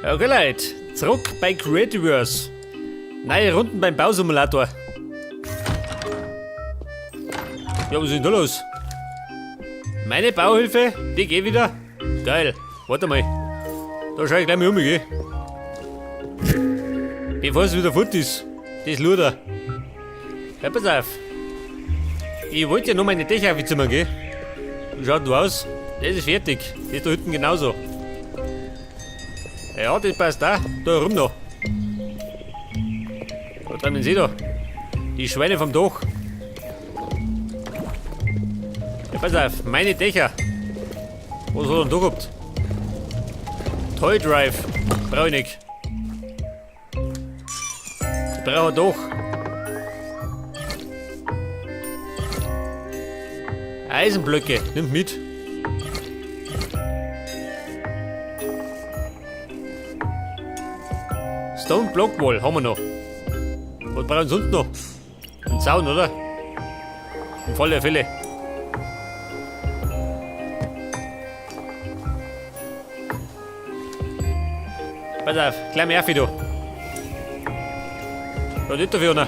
Okay Leute, zurück bei Creativerse. Neue Runden beim Bausimulator. Ja, was ist denn da los? Meine Bauhilfe, die geht wieder. Geil, warte mal. Da schau ich gleich mal um, gell? Bevor es wieder fort ist. Das Luder. Ja, pass auf. Ich wollte ja noch meine Dächer aufzimmern, gell? Wie schaut denn aus? Das ist fertig. Das da hinten genauso. Ja, das passt auch. Da rum noch. Da drinnen seht ihr. Die Schweine vom Dach. Ja, pass auf. Meine Dächer. Was hat er denn da gehabt? Toy Drive. Brauch ich nicht. Ich brauche ein Dach. Eisenblöcke. Nimmt mit. Stone Block Wall haben wir noch. Was brauchen wir sonst noch? Ein Zaun, oder? Im Fall der Fälle. Pass auf, gleich mehr für du. Da nicht dafür, ne?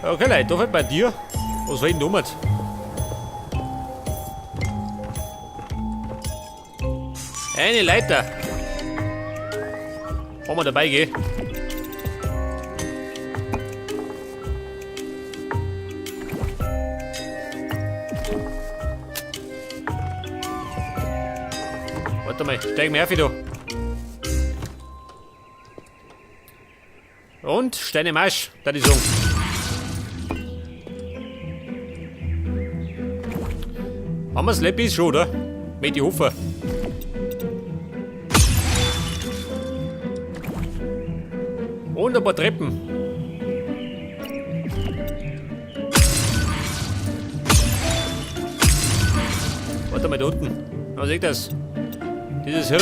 Okay Leute, da fällt bei dir. Was war denn damit? Eine Leiter. Haben wir dabei, gell? Warte mal, steigen wir auf wieder. Und Steine Marsch, da die Song. Haben wir Slappys schon, oder? Mit die Hofer. Und ein paar Treppen. Warte mal da unten. Was ist das? Dieses Hirn.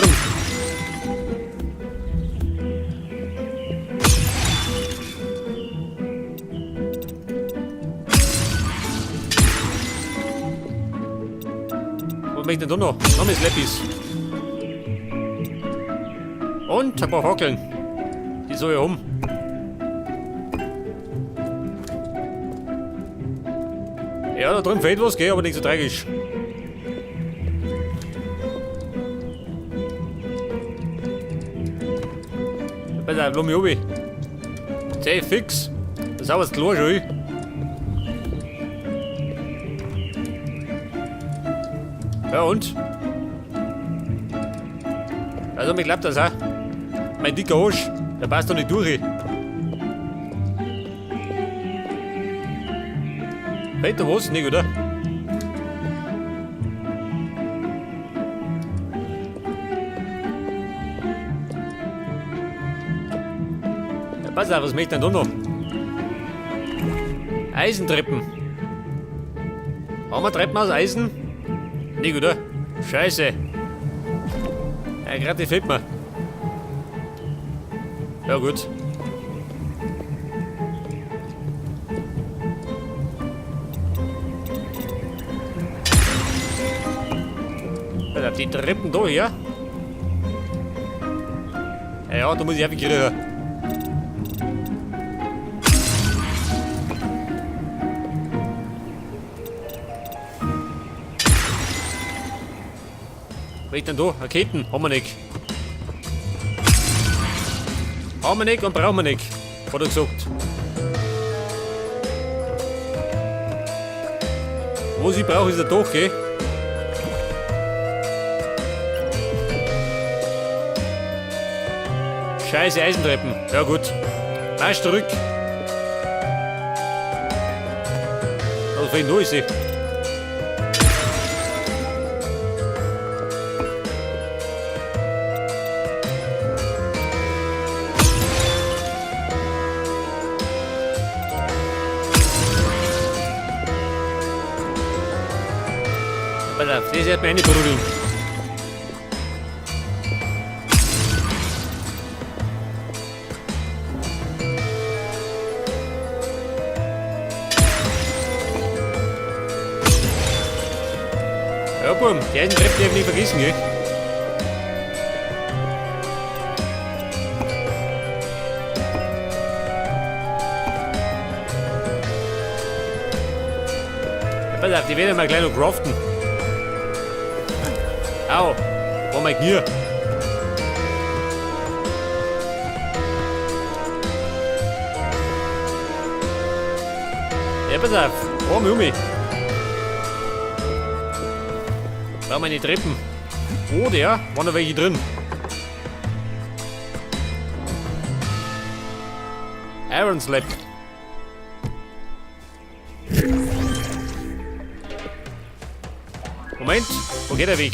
Was möchte ich denn da noch? Noch mehr Slappys. Und ein paar Fackeln. Die soll ich haben. Ja, da drüben fehlt was, gell, aber nicht so tragisch. Pass auf, lass mich oben. Zäh fix. Das ist auch was klar schon. Ja und? Also mir klappt das auch. Mein dicker Arsch, der passt doch nicht durch. Fällt da was? Nicht, oder? Ja, pass auf, was möchte ich denn da noch? Eisentreppen. Haben wir Treppen aus Eisen? Nicht, oder? Scheiße. Ja, gerade die fehlt mir. Ja, gut. Also, die Treppen da, ja? Ja, da muss ich einfach kriegen. Was ist denn da? Raketen? Haben wir nicht. Haben wir nicht und brauchen wir nicht. Hat er gesagt. Was ich brauche, ist ein Dach, gell? Scheiße Eisentreppen. Ja gut. Marsch zurück. Also für ihn ist sie. Pass auf, das hat meine Brudel. Buben, die Eisentreppen darf nicht vergessen, gell? Pass auf, die werden mal gleich noch craften. Au, oh mein Knie. Ja, pass auf, oh Mumi. Da meine Treppen. Oh, der, waren noch welche drin. Iron Slab. Moment, wo geht der Weg?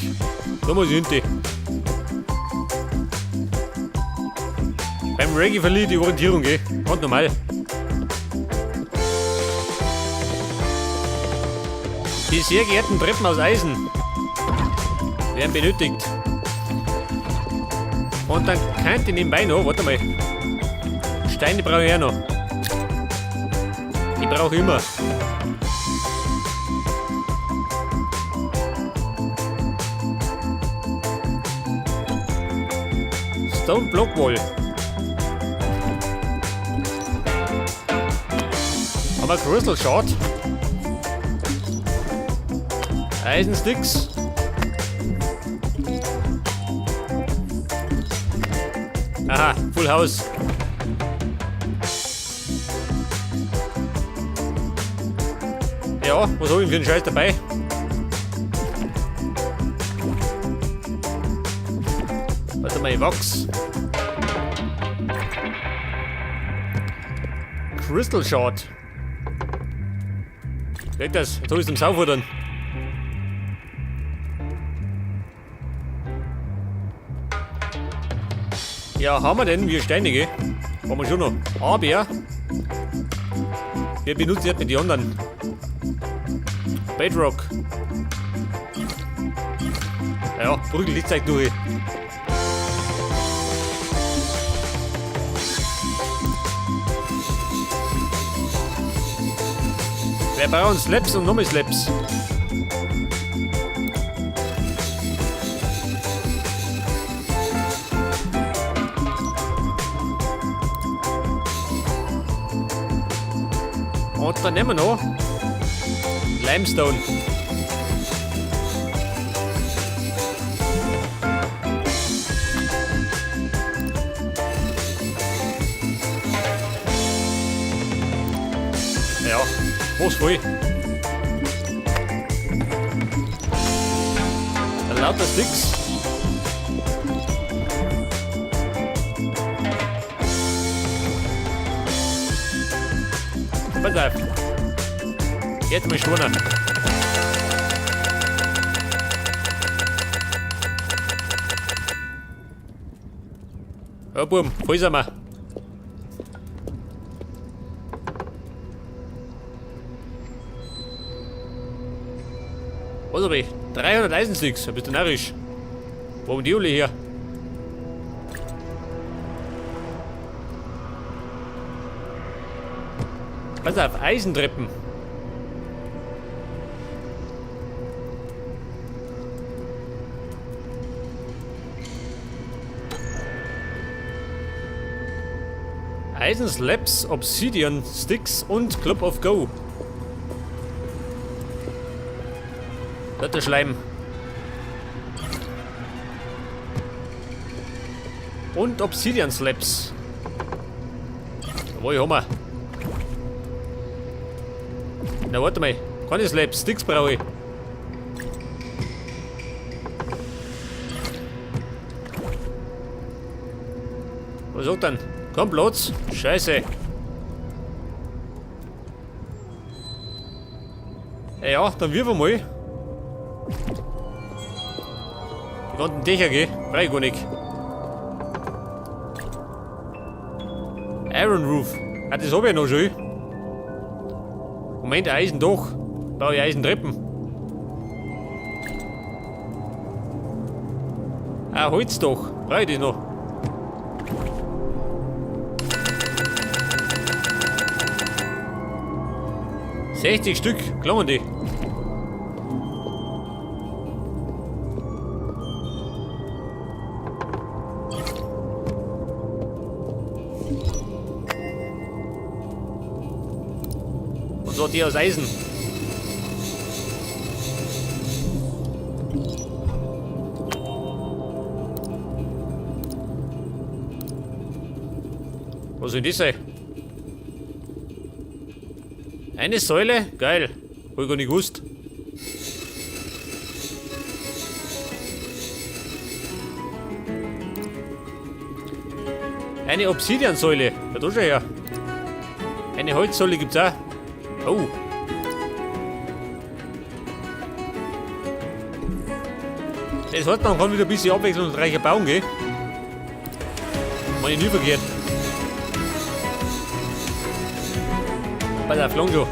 Da muss ich hinten. Beim Reggae verliere ich die Orientierung, gell? Ganz normal. Die sehr geehrten Treppen aus Eisen werden benötigt. Und dann könnte ich nebenbei noch, warte mal. Steine brauche ich auch noch. Die brauche ich immer. Stone Block Wall. Aber Crystal Shard. Eisensticks. Aha, Full House. Ja, was habe ich für einen Scheiß dabei? Warte mal, Wachs. Crystal Shard. Weg das, jetzt habe ich es zum Saufuttern. Ja, haben wir denn? Wir Steine, gell? Haben wir schon noch. Aber wir benutzen jetzt mit die anderen. Bedrock. Ja, Brügel, die zeigt durch. Wir brauchen Slabs und nochmal Slabs. Und dann nehmen wir noch Limestone. Ja, was voll. Lauter Sticks. Pass auf. Jetzt mal schonen. Ja, Buben, voll sind wir. Was hab ich? 300 Eisensticks, bist du narrisch? Wo haben die alle her? Pass auf, Eisentreppen. Eisenslabs, Obsidian Sticks und Club of Go. Das ist der Schleim. Und Obsidian Slabs. Wo haben wir? Na warte mal, keine Slabs, Sticks brauche ich. Was sagt dann? Komm Platz, Scheiße. Ja, dann wirf mal. Die ganzen Dächer, gell? Brauch ich gar nicht. Iron Roof. Ah, das hab ich ja noch schon. Moment, Eisendach. Brauche ich Eisentreppen. Ah, Holzdach. Brauche ich das noch. $60 Stück, klangen die. Und zwar die aus Eisen. Was soll das sein? Eine Säule? Geil. Hab ich gar nicht gewusst. Eine Obsidiansäule. Ja, da schon her. Eine Holzsäule gibt's auch. Oh. Das heißt, man kann wieder ein bisschen abwechslungsreicher bauen, gell? Mal nie verkehrt. Pass auf, lang schon.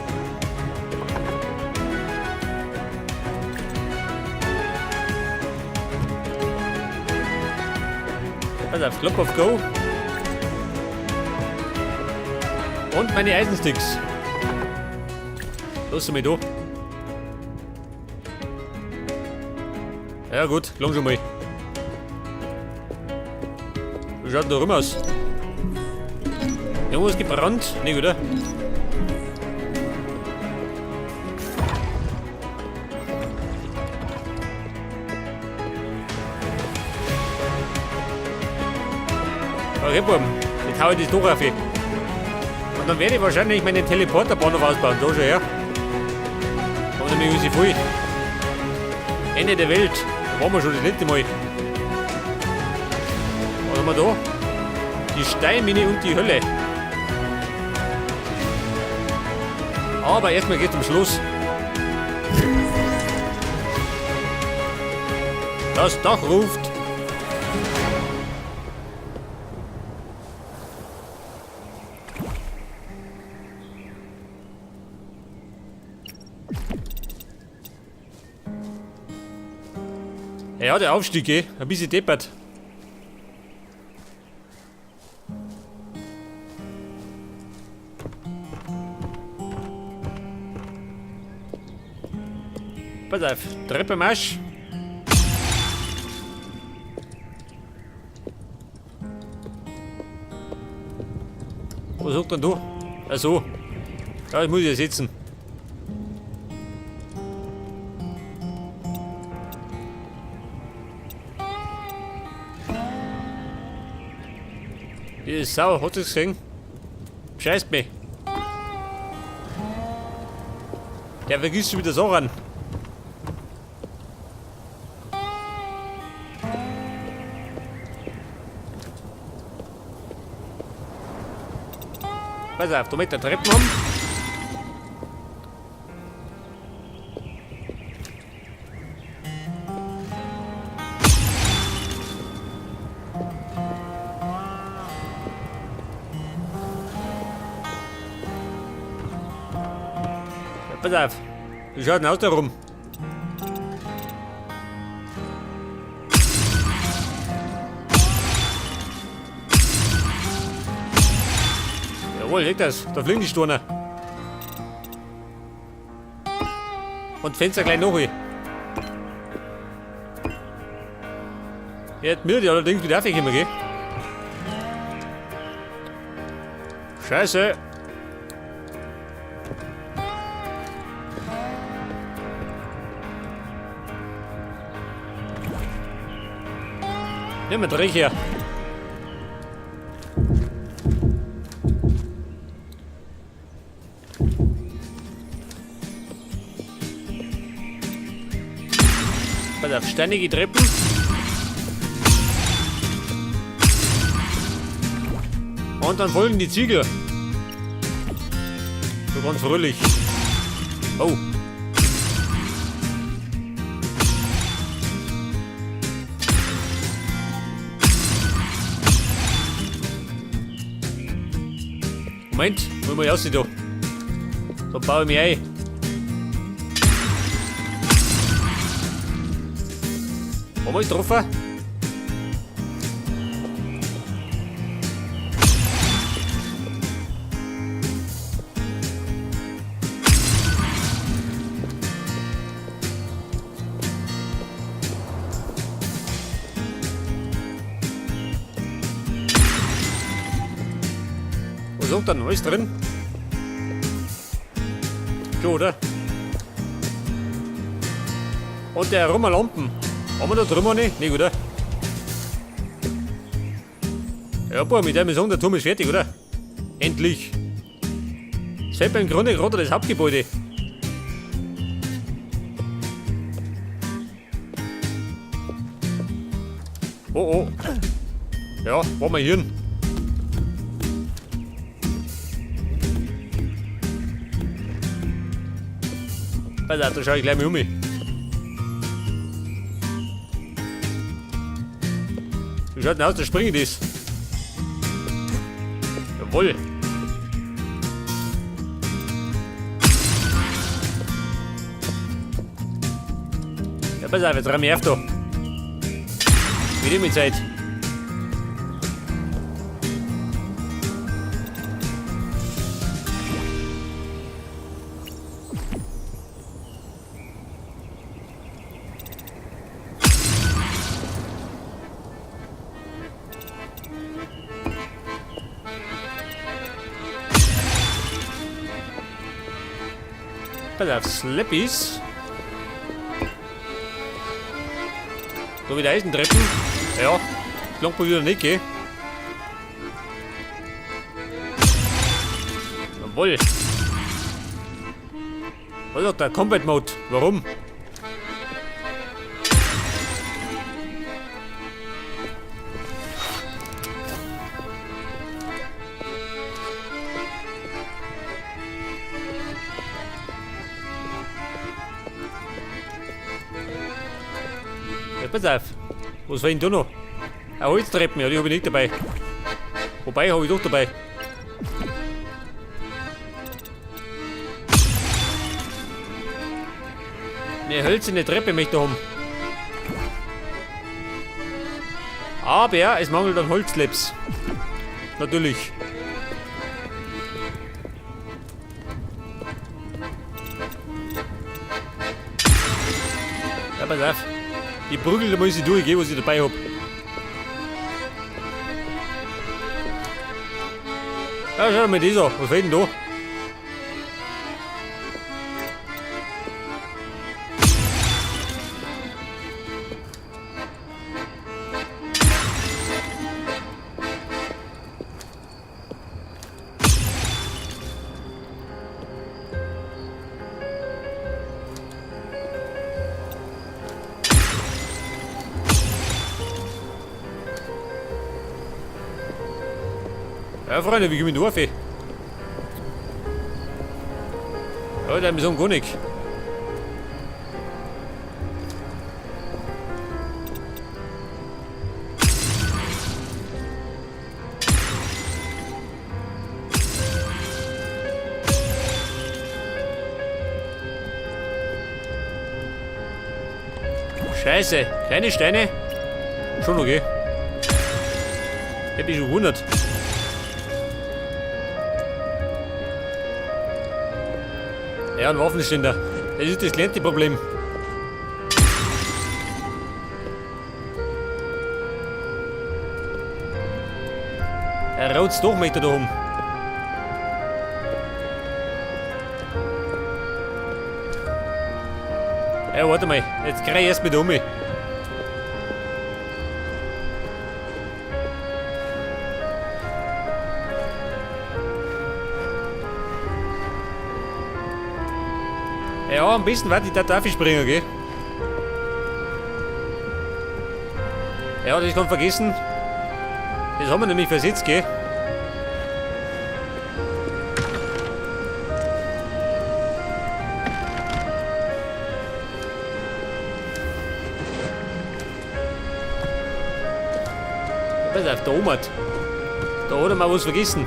Pass auf, Klopp auf Go. Und meine Eisensticks. Los mit da. Ja gut, lang schon mal. Wie schaut denn da rum aus? Irgendwas gebrannt? Nicht, oder? Okay, Buben, jetzt hau ich das doch auf. Und dann werde ich wahrscheinlich meinen Teleporterbahnhof ausbauen. Da schon her. Aber dann bin ich voll. Ende der Welt. Da waren wir schon das letzte Mal. Was haben wir da? Die Steinmine und die Hölle. Aber erstmal geht's zum Schluss. Das Dach ruft. Ja, der Aufstieg, eh. Ein bisschen deppert. Pass auf, Treppe Marsch. Was sagt denn du? Ach so. Ja, ich muss ja sitzen. Die Sau, hat es gesehen? Scheißt mich. Der vergisst schon wieder Sachen. Pass auf, da mit der Treppen haben. Pass auf, wie schaut denn aus da rum? Jawohl, leg das, da fliegen die Sturner. Und Fenster gleich noch hin. Jetzt mir die allerdings wieder aufgekommen, gell? Scheiße. Nimm mal Dreck her. Pass auf, steinige Treppen. Und dann folgen die Ziegel. So ganz fröhlich. Oh. Moment, hol mal raus da. So baue ich mich ein. Haben wir es getroffen? Was sagt da noch alles drin? Schon, oder? Und der Lampen. Haben wir da drüben nicht? Nicht, oder? Ja, boah, mit dem ist der Turm ist fertig, oder? Endlich. Es fällt mir im Grunde gerade das Hauptgebäude. Oh, oh. Ja, war mal Hirn. Pass auf, da schau ich gleich mal um mich. Wie schaut denn aus, da springt das? Jawohl. Ja, pass auf, jetzt räum ich auf da. Wieder mit Zeit. Pass auf, Slappies. So wie die Eisentreppen. Ja, langt mal wieder nicht, gell? Jawohl. Was ist der Combat Mode? Warum? Ja, pass auf. Was war denn da noch? Eine Holztreppen, ja, die habe ich nicht dabei. Wobei, habe ich doch dabei. Eine hölzerne Treppe möchte ich haben. Aber es mangelt an Holzslabs. Natürlich. Ja, pass auf. Die Brügel, da muss ich durchgehen, was ich dabei habe. Ja, schau mal das an. Was fehlt denn da? Ja, Freunde, wie komme ich da rauf? Ja, da ist gar nicht. Scheiße, kleine Steine. Schon okay. Ich hab mich schon gewundert. Ja, ein Waffenständer. Das ist das kleinste Problem. Er raut's doch mit da oben. Ja, warte mal. Jetzt krieg ich erst mit um. Ja, am besten warte ich da darf ich springen, gell? Ja, das kann vergessen. Das haben wir nämlich versetzt, gell? Pass auf, da oben. Da hat er mal was vergessen.